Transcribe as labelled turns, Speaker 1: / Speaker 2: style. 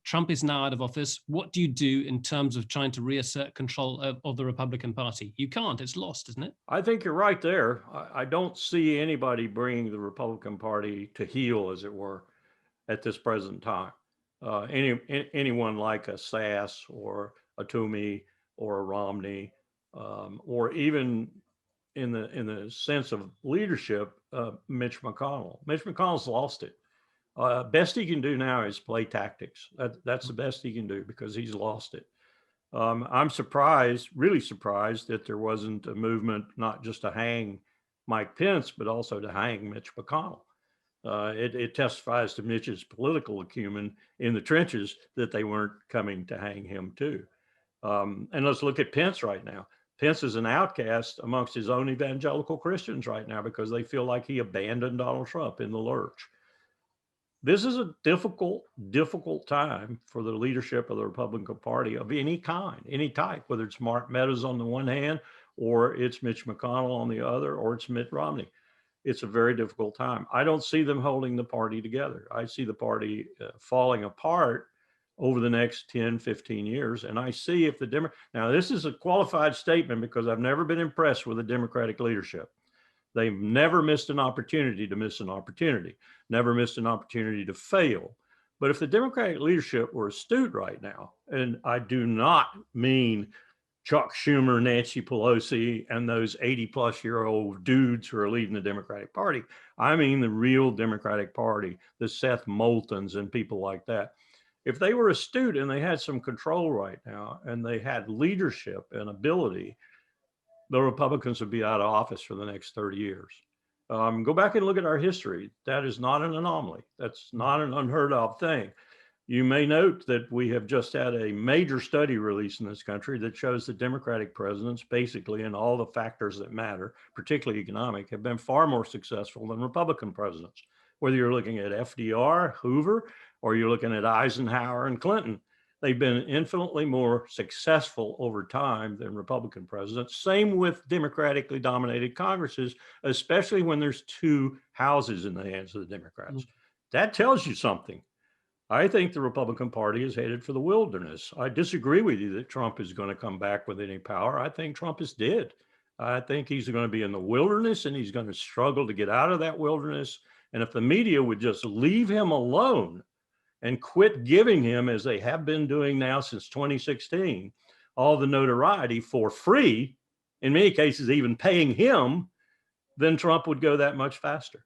Speaker 1: Trump is now out of office. What do you do in terms of trying to reassert control of the Republican Party? You can't. It's lost, isn't it?
Speaker 2: I think you're right there. I don't see anybody bringing the Republican Party to heel, as it were, at this present time. Anyone like a Sass or a Toomey or a Romney, or even in the sense of leadership, Mitch McConnell. Mitch McConnell's lost it. Best he can do now is play tactics. That's the best he can do because he's lost it. I'm surprised, really surprised, that there wasn't a movement not just to hang Mike Pence, but also to hang Mitch McConnell. It testifies to Mitch's political acumen in the trenches that they weren't coming to hang him too. And let's look at Pence right now. Pence is an outcast amongst his own evangelical Christians right now because they feel like he abandoned Donald Trump in the lurch. This is a difficult time for the leadership of the Republican Party of any kind, any type, whether it's Mark Meadows on the one hand, or it's Mitch McConnell on the other, or it's Mitt Romney. It's a very difficult time. I don't see them holding the party together. I see the party falling apart over the next 10, 15 years. And I see if the now this is a qualified statement because I've never been impressed with the Democratic leadership. They've never missed an opportunity to miss an opportunity, never missed an opportunity to fail. But if the Democratic leadership were astute right now, and I do not mean Chuck Schumer, Nancy Pelosi, and those 80-plus-year-old dudes who are leading the Democratic Party, I mean the real Democratic Party, the Seth Moultons and people like that. If they were astute and they had some control right now and they had leadership and ability, the Republicans would be out of office for the next 30 years. Go back and look at our history. That is not an anomaly. That's not an unheard of thing. You may note that we have just had a major study released in this country that shows that Democratic presidents, basically in all the factors that matter, particularly economic, have been far more successful than Republican presidents. Whether you're looking at FDR, Hoover, or you're looking at Eisenhower and Clinton, they've been infinitely more successful over time than Republican presidents. Same with democratically dominated Congresses, especially when there's two houses in the hands of the Democrats. That tells you something. I think the Republican Party is headed for the wilderness. I disagree with you that Trump is going to come back with any power. I think Trump is dead. I think he's going to be in the wilderness and he's going to struggle to get out of that wilderness. And if the media would just leave him alone and quit giving him, as they have been doing now since 2016, all the notoriety for free, in many cases even paying him, then Trump would go that much faster.